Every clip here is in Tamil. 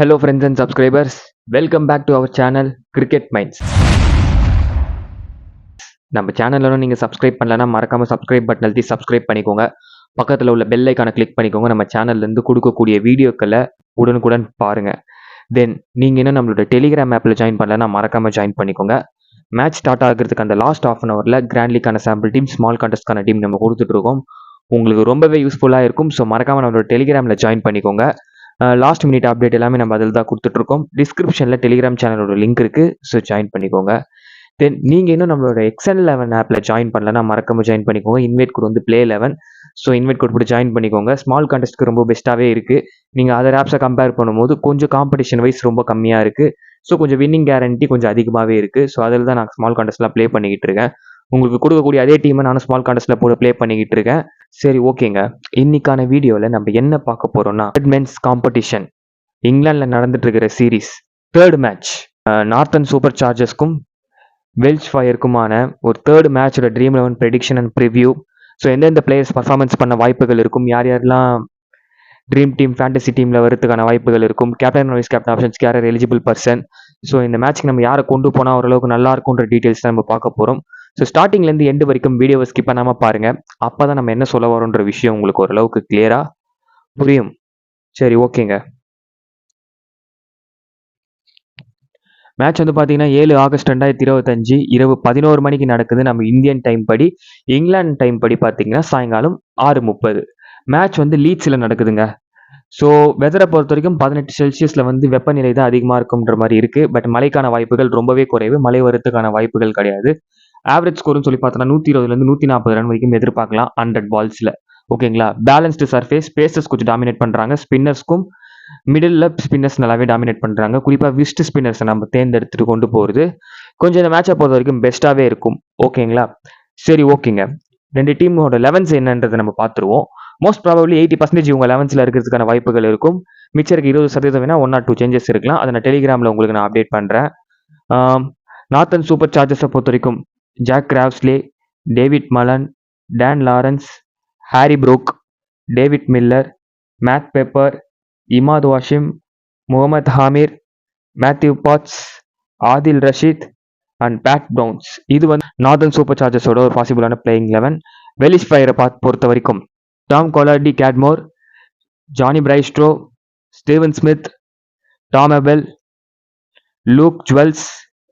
Hello friends and subscribers, welcome back to our channel Cricket Minds. நம்ம சேனல்ல நீங்க சப்ஸ்கிரைப் பண்ணலனா மறக்காம சப்ஸ்கிரைப் பட்டன் அழுத்தி சப்ஸ்கிரைப் பண்ணிக்கோங்க. பக்கத்துல உள்ள பெல் ஐகானை கிளிக் பண்ணிக்கோங்க. நம்ம சேனல்ல இருந்து கொடுக்கக்கூடிய வீடியோக்களை உடனுக்குடன் பாருங்க. தென் நீங்க இன்னும் நம்மளோட டெலிகிராம் ஆப்ல ஜாயின் பண்ணலனா மறக்காம ஜாயின் பண்ணிக்கோங்க. மேட்ச் ஸ்டார்ட் ஆகிறதுக்கு அந்த லாஸ்ட் ஹாஃப் அன் ஹவர்ல கிராண்ட் லீக்கான சாம்பிள் டீம், ஸ்மால் கான்டெஸ்ட்கான டீம் நம்ம கொடுத்துட்டு இருக்கோம். உங்களுக்கு ரொம்பவே யூஸ்ஃபுல்லாக இருக்கும். ஸோ மறக்காம நம்மளோட டெலிகிராமில் ஜாயின் பண்ணிக்கோங்க. லாஸ்ட் மினிட் அப்டேட் எல்லாமே நம்ம அதில் தான் கொடுத்துட்ருக்கோம். டிஸ்கிரிப்ஷனில் டெலிகிராம் சேனலோட லிங்க் இருக்குது. ஸோ ஜாயின் பண்ணிக்கோங்க. தென் நீங்கள் இன்னும் நம்மளோட XN11 ஆப்பில் ஜாயின் பண்ணலன்னா மறக்காம ஜாயின் பண்ணிக்கோங்க. இன்வைட் கோட் வந்து Play11. ஸோ இன்வைட் கோட் போட்டு ஜாயின் பண்ணிக்கோங்க. ஸ்மால் கான்டெஸ்ட்க்கு ரொம்ப பெஸ்ட்டாகவே இருக்குது. நீங்கள் அதர் ஆப்ஸை கம்பேர் பண்ணும்போது கொஞ்சம் காம்படிஷன் வைஸ் ரொம்ப கம்மியாக இருக்குது. ஸோ கொஞ்சம் வின்னிங் கேரண்டி கொஞ்சம் அதிகமாகவே இருக்குது. ஸோ அதில் தான் நான் ஸ்மால் கான்டெஸ்ட்லாம் ப்ளே பண்ணிக்கிட்டு இருக்கேன். உங்களுக்கு கொடுக்கக்கூடிய அதே டீமை நானும் ஸ்மால் கான்டெஸ்ட்டில் போட்டு ப்ளே பண்ணிக்கிட்டு இருக்கேன். சரி, ஓகேங்க. இன்னைக்கான வீடியோவில் நம்ம என்ன பார்க்க போகிறோம்னா மென்ஸ் காம்படிஷன் இங்கிலாந்தில் நடந்துட்டு இருக்கிற series third match Northern super சார்ஜர்ஸ்க்கும் வெல்ஷ் ஃபயருக்குமான ஒரு தேர்ட் மேட்சோட dream 11 prediction and preview. So எந்தெந்த பிளேயர்ஸ் பர்ஃபார்மன்ஸ் பண்ண வாய்ப்புகள் இருக்கும், யார் யாரெல்லாம் ட்ரீம் டீம் ஃபேண்டசி டீமில் வரதுக்கான வாய்ப்புகள் இருக்கும், கேப்டன் வைஸ் கேப்டன் ஆப்ஷன்ஸ்க்கு யார் எலிஜிபிள் பர்சன், ஸோ இந்த மேட்ச்க்கு நம்ம யாரை கொண்டு போனால் ஓரளவுக்கு நல்லா இருக்கும்ன்ற டீட்டெயில்ஸ் தான் நம்ம பார்க்க போகிறோம். ஸோ ஸ்டார்டிங்லேருந்து எண்டு வரைக்கும் வீடியோவை ஸ்கிப் பண்ணாமல் பாருங்கள். அப்போ தான் நம்ம என்ன சொல்ல வரோன்ற விஷயம் உங்களுக்கு ஓரளவுக்கு கிளியராக புரியும். சரி, ஓகேங்க. மேட்ச் வந்து பார்த்தீங்கன்னா 7 ஆகஸ்ட் 2025 இரவு 11 மணிக்கு நடக்குது நம்ம இந்தியன் டைம் படி. இங்கிலாந்து டைம் படி பார்த்தீங்கன்னா சாயங்காலம் 6:30. மேட்ச் வந்து லீட்ஸில் நடக்குதுங்க. ஸோ வெதரை பொறுத்த வரைக்கும் 18 செல்சியஸில் வந்து வெப்பநிலை தான் அதிகமாக இருக்குன்ற மாதிரி இருக்குது. பட் மழைக்கான வாய்ப்புகள் ரொம்பவே குறைவு. மழை வரத்துக்கான வாய்ப்புகள் கிடையாது. ஆவரேஜ் ஸ்கோர்னு சொல்லி பார்த்தோன்னா 120 140 ரன் வரைக்கும் எதிர்பார்க்கலாம் 100 பால்ஸில். ஓகேங்களா. பேலன்ஸ்டு சர்ஃபேஸ், பேசர்ஸ் கொஞ்சம் டாமினேட் பண்ணுறாங்க. ஸ்பின்னர்ஸ்க்கும் மிடில் ஸ்பின்னர்ஸ் நல்லாவே டாமினேட் பண்ணுறாங்க. குறிப்பாக விஸ்ட் ஸ்பின்னர்ஸை நம்ம தேர்ந்தெடுத்துட்டு கொண்டு போகிறது கொஞ்சம் இந்த மேட்சை பொறுத்த வரைக்கும் பெஸ்ட்டாகவே இருக்கும். ஓகேங்களா. சரி, ஓகேங்க. ரெண்டு டீமோட 11s என்னன்றதை நம்ம பார்த்துருவோம். மோஸ்ட் ப்ராபப்ளி 80% இவங்க 11ஸில் இருக்கிறதுக்கான வாய்ப்புகள் இருக்கும். மிச்சருக்கு 20% வேணா 1 or 2 சேஞ்சஸ் இருக்கலாம். அதை நான் டெலிகிராமில் உங்களுக்கு நான் அப்டேட் பண்ணுறேன். நார்த்தன் சூப்பர் சார்ஜர்ஸை பொறுத்த வரைக்கும் Jack Crawley, David Malan, Dan Lawrence, Harry Brook, David Miller, Matt Pepper, Imad Wasim, Mohammad Amir, Matthew Potts, Adil Rashid and Pat Browns. இது வந்து நார்த்தன் சூப்பர் சார்ஜர்ஸோட ஒரு பாசிபிளான பிளேயிங் 11. வெலிஷ் ஃபயரை பொறுத்த வரைக்கும் Tom Kohler Cadmore, Jonny Bairstow, Steven Smith, Tom Abell, Luke Wells,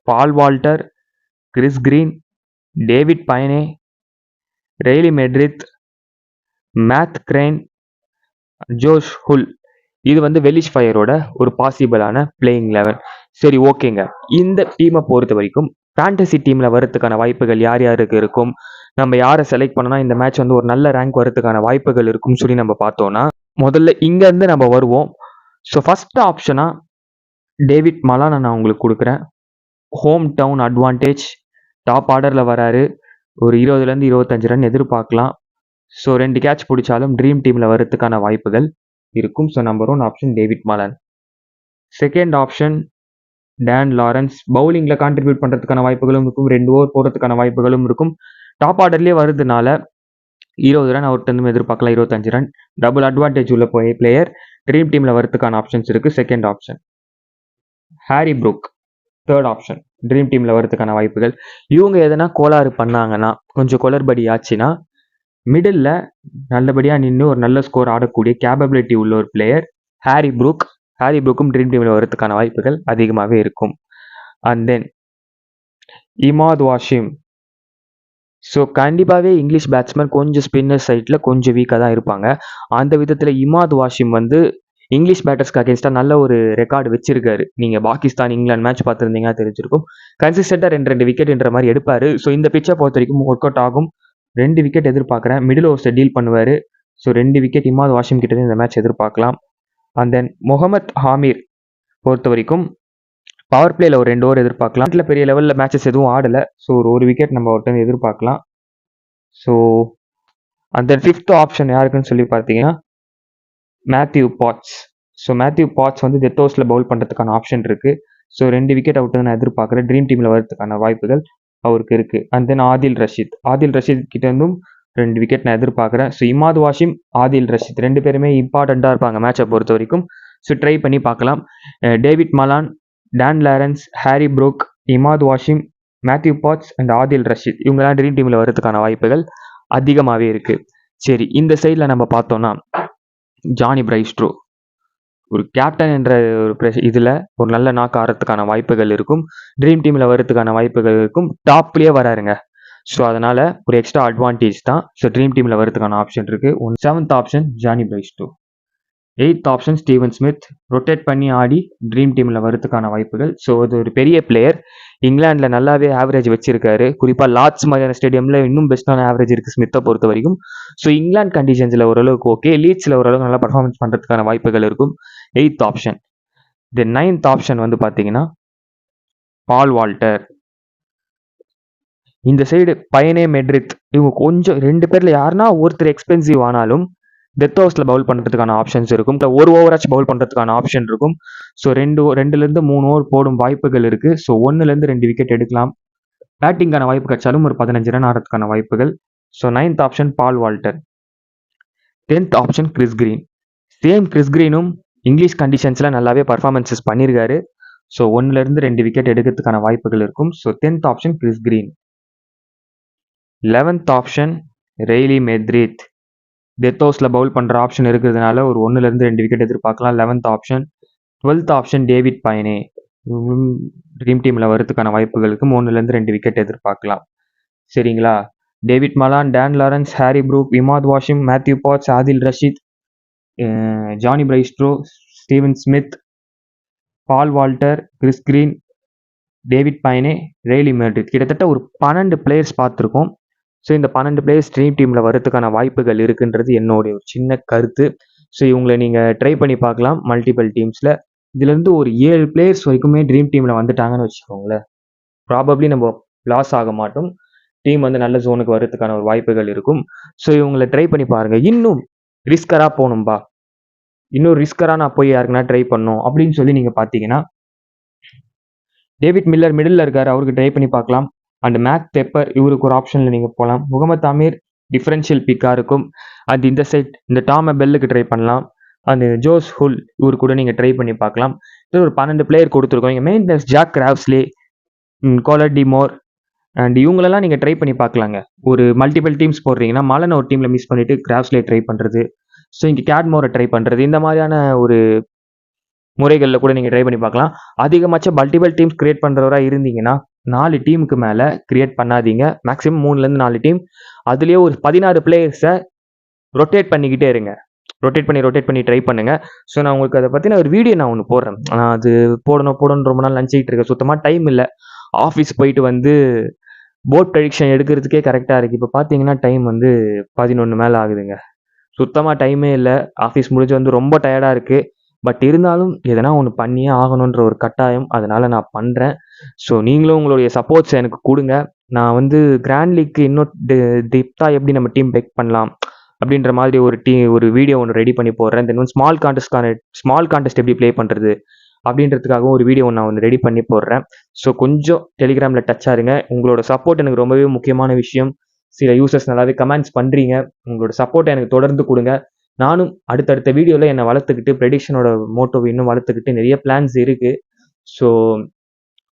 Paul Walter, Chris Green, David Payne, Riley Meredith, Matt Crane, Josh Hull. இது வந்து வெலிஷ் ஃபயரோட ஒரு பாசிபிளான பிளேயிங் 11. சரி, ஓகேங்க. இந்த டீமை பொறுத்த வரைக்கும் ஃபேண்டசி டீமில் வரதுக்கான வாய்ப்புகள் யார் யாருக்கு இருக்கும், நம்ம யாரை செலக்ட் பண்ணோம்னா இந்த மேட்ச் வந்து ஒரு நல்ல ரேங்க் வரதுக்கான வாய்ப்புகள் இருக்கும்னு சொல்லி நம்ம பார்த்தோம்னா முதல்ல இங்கேருந்து நம்ம வருவோம். ஸோ ஃபர்ஸ்ட் ஆப்ஷனாக டேவிட் மலானை நான் உங்களுக்கு கொடுக்குறேன். ஹோம் டவுன் அட்வான்டேஜ், டாப் ஆர்டரில் வராரு. ஒரு 20 to 25 ரன் எதிர்பார்க்கலாம். ஸோ 2 கேட்ச் பிடிச்சாலும் ட்ரீம் டீமில் வரதுக்கான வாய்ப்புகள் இருக்கும். So number 1 option David Malan. Second option Dan Lawrence. பவுலிங்கில் கான்ட்ரிபியூட் பண்ணுறதுக்கான வாய்ப்புகளும் இருக்கும். 2 ஓவர் போடுறதுக்கான வாய்ப்புகளும் இருக்கும். டாப் ஆர்டர்லேயே வருதுனால 20 ரன் அவர்கிட்ட எதிர்பார்க்கலாம். 25 ரன் டபுள் அட்வான்டேஜ் உள்ள பிளேயர். ட்ரீம் டீமில் வரதுக்கான ஆப்ஷன்ஸ் இருக்குது. Second option Harry Brook. Third option dream டீமில் வரதுக்கான வாய்ப்புகள். இவங்க எதனா கோளாறு பண்ணாங்கன்னா, கொஞ்சம் குளறுபடி ஆச்சுன்னா மிடில் நல்லபடியாக நின்று ஒரு நல்ல ஸ்கோர் ஆடக்கூடிய கேப்பபிலிட்டி உள்ள ஒரு பிளேயர் ஹாரி ப்ரூக். ஹாரி ப்ரூக்கும் ட்ரீம் டீமில் வரதுக்கான வாய்ப்புகள் அதிகமாகவே இருக்கும். And then Imad Wasim. So கண்டிப்பாகவே இங்கிலீஷ் பேட்ஸ்மேன் கொஞ்சம் ஸ்பின்னர் சைடில் கொஞ்சம் வீக்காக தான் இருப்பாங்க. அந்த விதத்தில் இமாத் வாஷிம் வந்து இங்கிலீஷ் பேட்டர்ஸ்க்கு அகேன்ஸ்டாக நல்ல ஒரு ரெக்கார்டு வச்சிருக்காரு. நீங்கள் பாகிஸ்தான் இங்கிலாந்து மேட்ச் பார்த்துருந்தீங்கன்னா தெரிஞ்சிருக்கும். கன்சிஸ்டண்டாக 2 விக்கெட்ன்ற மாதிரி எடுப்பார். ஸோ இந்த பிச்சை பொறுத்த வரைக்கும் ஒர்க் அவுட் ஆகும். 2 விக்கெட் எதிர்பார்க்குறேன். மிடில் ஓவர்ஸை டீல் பண்ணுவார். ஸோ 2 விக்கெட் இமாத் வாஷிம் கிட்டே இந்த மேட்ச் எதிர்பார்க்கலாம். அண்ட் தென் முகமது ஹாமிர் பொறுத்த வரைக்கும் பவர் பிளேல ஒரு 2 ஓவர் எதிர்பார்க்கலாம். வீட்டில் பெரிய லெவலில் மேட்சஸ் எதுவும் ஆடலை. ஸோ ஒரு விக்கெட் நம்ம ஒருத்தன் எதிர்பார்க்கலாம். ஸோ அந்த 5th ஆப்ஷன் யாருக்குன்னு சொல்லி பார்த்தீங்கன்னா Matthew Potts. So Matthew Potts வந்து டெத் ஓவர்ஸில் பவுல் பண்ணுறதுக்கான ஆப்ஷன் இருக்குது. ஸோ 2 விக்கெட் அவுட்டு நான் எதிர்பார்க்குறேன். ட்ரீம் டீமில் வரதுக்கான வாய்ப்புகள் அவருக்கு இருக்குது. அண்ட் தென் ஆதில் ரஷீத் கிட்டேருந்தும் 2 விக்கெட் நான் எதிர்பார்க்குறேன். ஸோ இமாத் வாஷிம், ஆதில் ரஷீத் 2 பேருமே இம்பார்ட்டண்ட்டாக இருப்பாங்க மேட்சை பொறுத்த வரைக்கும். ஸோ ட்ரை பண்ணி பார்க்கலாம். David Malan, Dan Lawrence, Harry Brook, Imad Wasim, Matthew Potts and Adil Rashid இவங்கெல்லாம் ட்ரீம் டீமில் வரதுக்கான வாய்ப்புகள் அதிகமாகவே இருக்குது. சரி, இந்த சைடில் நம்ம பார்த்தோன்னா ஜானி பிரைஸ்ட்ரோ ஒரு கேப்டன் என்ற ஒரு இதில் ஒரு நல்ல நாக்கு ஆறதுக்கான வாய்ப்புகள் இருக்கும். ட்ரீம் டீமில் வரதுக்கான வாய்ப்புகள் இருக்கும். டாப்லேயே வராருங்க. ஸோ அதனால் ஒரு எக்ஸ்ட்ரா அட்வான்டேஜ் தான். ஸோ ட்ரீம் டீமில் வரதுக்கான ஆப்ஷன் இருக்குது. 7th option Jonny Bairstow. 8th option Steven Smith. Rotate பண்ணி ஆடி ட்ரீம் டீமில் வரதுக்கான வாய்ப்புகள். ஸோ அது ஒரு பெரிய பிளேயர். இங்கிலாண்டில் நல்லாவே ஆவரேஜ் வச்சிருக்காரு. குறிப்பாக லார்ட்ஸ் மாதிரியான ஸ்டேடியமில் இன்னும் பெஸ்ட்டான ஆவரேஜ் இருக்குது ஸ்மித்தை பொறுத்த வரைக்கும். ஸோ இங்கிலாந்து கண்டிஷன்ஸில் ஓரளவுக்கு ஓகே, லீட்ஸில் ஓரளவுக்கு நல்லா பர்ஃபார்மன்ஸ் பண்ணுறதுக்கான வாய்ப்புகள் இருக்கும். 8th option. தென் 9th ஆப்ஷன் வந்து பார்த்தீங்கன்னா பால் வால்டர். இந்த சைடு பயனே மெட்ரித். இவங்க கொஞ்சம் 2 பேரில் யாருன்னா ஒருத்தர் எக்ஸ்பென்சிவ் ஆனாலும் டெத் ஹவுஸில் பவுல் பண்ணுறதுக்கான ஆப்ஷன்ஸ் இருக்கும். ஒரு ஓவராச்சும் பவுல் பண்ணுறதுக்கான ஆப்ஷன் இருக்கும். ஸோ 2லேருந்து 3 ஓவர் போடும் வாய்ப்புகள் இருக்குது. ஸோ 1லேருந்து 2 விக்கெட் எடுக்கலாம். பேட்டிங்கான வாய்ப்பு கிடைச்சாலும் ஒரு 15 ரன் ஆடுறதுக்கான வாய்ப்புகள். So 9th option Paul Walter. 10th option Chris Green. Same Chris கிரீனும் இங்கிலீஷ் கண்டிஷன்ஸில் நல்லாவே பர்ஃபார்மன்ஸஸ் பண்ணியிருக்காரு. ஸோ 1லேருந்து 2 விக்கெட் எடுக்கிறதுக்கான வாய்ப்புகள் இருக்கும். So 10th option Chris Green. 11th option Riley Meredith. Death ஹவுஸில் பவுல் பண்ணுற ஆப்ஷன் இருக்கிறதுனால ஒரு 1லேருந்து 2 விக்கெட் எதிர்பார்க்கலாம். 11th option. 12th option David Payne. Dream டீமில் வரதுக்கான வாய்ப்புகளுக்கு 3லேருந்து 2 விக்கெட் எதிர்பார்க்கலாம். சரிங்களா? David Malan, Dan Lawrence, Harry Brook, Imad Wasim, Matthew Potts, Adil Rashid, Jonny Bairstow, Steven Smith, Paul Walter, Chris Green, David Payne, Riley Meredith. கிட்டத்தட்ட ஒரு 12 பிளேயர்ஸ் பார்த்துருக்கோம். ஸோ இந்த 12 பிளேயர்ஸ் ட்ரீம் டீமில் வரதுக்கான வாய்ப்புகள் இருக்குன்றது என்னுடைய ஒரு சின்ன கருத்து. ஸோ இவங்களை நீங்கள் ட்ரை பண்ணி பார்க்கலாம் மல்டிபிள் டீம்ஸில். இதுலேருந்து ஒரு 7 பிளேயர்ஸ் வரைக்குமே ட்ரீம் டீமில் வந்துட்டாங்கன்னு வச்சுக்கோங்களேன், ப்ராபப்ளி நம்ம லாஸ் ஆக மாட்டோம். டீம் வந்து நல்ல ஜோனுக்கு வரதுக்கான ஒரு வாய்ப்புகள் இருக்கும். ஸோ இவங்களை ட்ரை பண்ணி பாருங்கள். இன்னும் ரிஸ்கராக போகணும்பா, இன்னும் ரிஸ்கராக நான் போய் யாருக்குன்னா ட்ரை பண்ணணும் அப்படின்னு சொல்லி நீங்கள் பார்த்தீங்கன்னா டேவிட் மில்லர் மிடில் இருக்கார், அவருக்கு ட்ரை பண்ணி பார்க்கலாம். அண்ட் மேக் பெப்பர், இவருக்கு ஒரு ஆப்ஷனில் நீங்கள் போகலாம். முகமது அமீர் டிஃபரன்ஷியல் பிக்காக இருக்கும். அண்ட் இந்த சைட் இந்த டாம பெல்லுக்கு ட்ரை பண்ணலாம். அண்ட் ஜோஸ் ஹுல், இவரு கூட நீங்கள் ட்ரை பண்ணி பார்க்கலாம். இது ஒரு 12 பிளேயர் கொடுத்துருக்கோம். இங்கே maintenance Jack Crawley, Kohler Cadmore and இவங்களெல்லாம் நீங்கள் ட்ரை பண்ணி பார்க்கலாங்க. ஒரு மல்டிபிள் டீம்ஸ் போடுறீங்கன்னா மலனை ஒரு டீமில் மிஸ் பண்ணிவிட்டு கிராவ்ஸ்லே ட்ரை பண்ணுறது, ஸோ இங்கே கேட்மோரை ட்ரை பண்ணுறது, இந்த மாதிரியான ஒரு முறைகளில் கூட நீங்கள் ட்ரை பண்ணி பார்க்கலாம். அதிகபட்சம் மல்டிபிள் டீம்ஸ் கிரியேட் பண்ணுறவராக இருந்தீங்கன்னா 4 டீமுக்கு மேலே கிரியேட் பண்ணாதீங்க. மேக்ஸிமம் 3லேருந்து 4 டீம். அதுலேயே ஒரு 16 பிளேயர்ஸை ரொட்டேட் பண்ணிக்கிட்டே இருங்க. ரொட்டேட் பண்ணி ட்ரை பண்ணுங்கள். ஸோ நான் உங்களுக்கு அதை பற்றின ஒரு வீடியோ நான் ஒன்று போடுறேன். நான் அது போடணும் ரொம்ப நாள் நினச்சிக்கிட்டு இருக்கேன். சுத்தமாக டைம் இல்லை. ஆஃபீஸ் போயிட்டு வந்து போர்ட் ப்ரெடிக்ஷன் எடுக்கிறதுக்கே கரெக்டாக இருக்குது. இப்போ பார்த்தீங்கன்னா டைம் வந்து 11 மேலே ஆகுதுங்க. சுத்தமாக டைமே இல்லை. ஆஃபீஸ் முடிஞ்சு வந்து ரொம்ப டயர்டாக இருக்குது. பட் இருந்தாலும் எதனா ஒன்று பண்ணியே ஆகணுன்ற ஒரு கட்டாயம், அதனால் நான் பண்ணுறேன். ஸோ நீங்களும் உங்களுடைய சப்போர்ட்ஸ் எனக்கு கொடுங்க. நான் வந்து கிராண்ட் லீக்கு இன்னும் டெப்த்தாக எப்படி நம்ம டீம் பெக் பண்ணலாம் அப்படின்ற மாதிரி ஒரு வீடியோ ஒன்று ரெடி பண்ணி போடுறேன். தென் வந்து ஸ்மால் கான்டெஸ்ட் எப்படி ப்ளே பண்ணுறது அப்படின்றதுக்காகவும் ஒரு வீடியோ நான் ஒன்று ரெடி பண்ணி போடுறேன். ஸோ கொஞ்சம் டெலிகிராமில் டச்சாக இருங்க. உங்களோட சப்போர்ட் எனக்கு ரொம்பவே முக்கியமான விஷயம். சில யூசர்ஸ் நல்லாவே கமெண்ட்ஸ் பண்ணுறீங்க. உங்களோட சப்போர்ட்டை எனக்கு தொடர்ந்து கொடுங்க. நானும் அடுத்தடுத்த வீடியோவில் என்னை வளர்த்துக்கிட்டு ப்ரெடிக்ஷனோட மோட்டோவை இன்னும் வளர்த்துக்கிட்டு நிறைய பிளான்ஸ் இருக்குது. ஸோ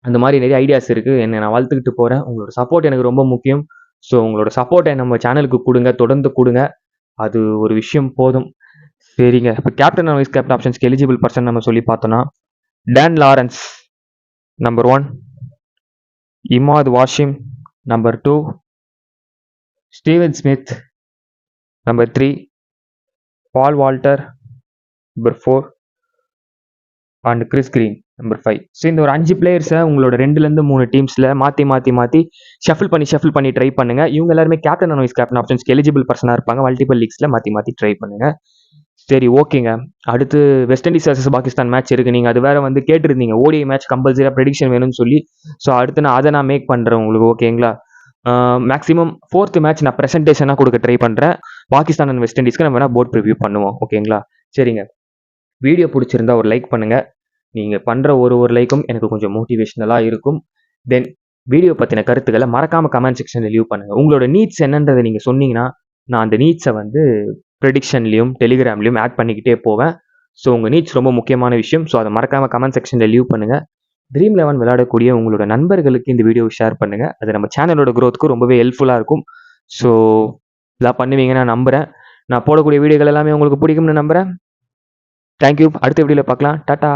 அந்த மாதிரி நிறைய ஐடியாஸ் இருக்குது. என்னை நான் வளர்த்துக்கிட்டு போகிறேன். உங்களோட சப்போர்ட் எனக்கு ரொம்ப முக்கியம். ஸோ உங்களோட சப்போர்ட்டை நம்ம சேனலுக்கு கொடுங்க, தொடர்ந்து கொடுங்க. அது ஒரு விஷயம் போதும். சரிங்க, இப்போ கேப்டன் அண்ட் வைஸ் கேப்டன் ஆப்ஷன்ஸ்க்கு எலிஜிபிள் பர்சன் நம்ம சொல்லி பார்த்தோன்னா Dan Lawrence number 1, Imad Wasim number 2, Steven Smith number 3, Paul Walter number 4 and Chris Green number 5. So இந்த ஒரு 5 பிளேயர்ஸை உங்களோட 2லேருந்து 3 டீம்ஸில் மாற்றி ஷஃபிள் பண்ணி ட்ரை பண்ணுங்கள். இவங்க எல்லாருமே கேப்டன் அண்ட் வைஸ் கேப்டன் ஆப்ஷன்ஸ்க்கு எலிஜிபிள் பர்சனாக இருப்பாங்க. மல்டிபிள் லீக்ஸில் மாற்றி ட்ரை பண்ணுங்கள். சரி, ஓகேங்க. அடுத்து west Indies versus Pakistan match இருக்குது. நீங்கள் அது வேறு வந்து கேட்டிருந்தீங்க, ஓடிஐ மேட்ச் கம்பல்சரியாக ப்ரெடிக்ஷன் வேணும்னு சொல்லி. ஸோ அடுத்து நான் அதை மேக் பண்ணுறேன் உங்களுக்கு, ஓகேங்களா? மேக்ஸிமம் 4th மேட்ச் நான் ப்ரெசன்டேஷனாக கொடுக்க ட்ரை பண்ணுறேன். பாகிஸ்தான் அண்ட் வெஸ்ட் இண்டீஸ்க்கு நம்ம வேணால் போர்ட் ப்ரிவ்யூ பண்ணுவோம், ஓகேங்களா? சரிங்க, வீடியோ பிடிச்சிருந்தா ஒரு லைக் பண்ணுங்கள். நீங்கள் பண்ணுற ஒரு லைக்கும் எனக்கு கொஞ்சம் மோட்டிவேஷ்னலாக இருக்கும். தென் வீடியோ பற்றின கருத்துக்களை மறக்காமல் கமெண்ட் செக்ஷனில் லீவ் பண்ணுங்கள். உங்களோட நீட்ஸ் என்னன்றதை நீங்கள் சொன்னீங்கன்னா நான் அந்த நீட்ஸை வந்து ப்ரெடிக்ஷன்லேயும் டெலிகிராம்லேயும் ஆட் பண்ணிக்கிட்டே போவேன். ஸோ உங்கள் நீட்ஸ் ரொம்ப முக்கியமான விஷயம். ஸோ அதை மறக்காமல் கமெண்ட் செக்ஷனில் லீவ் பண்ணுங்கள். ட்ரீம் 11 விளையாடக்கூடிய உங்களோட நண்பர்களுக்கு இந்த வீடியோவை ஷேர் பண்ணுங்கள். அது நம்ம சேனலோட க்ரோத்துக்கு ரொம்பவே ஹெல்ப்ஃபுல்லாக இருக்கும். ஸோ இதெல்லாம் பண்ணுவீங்கன்னு நான் நம்புகிறேன். நான் போடக்கூடிய வீடியோகள் எல்லாமே உங்களுக்கு பிடிக்கும்னு நம்புகிறேன். தேங்க்யூ. அடுத்த வீடியோவில் பார்க்கலாம். டாட்டா.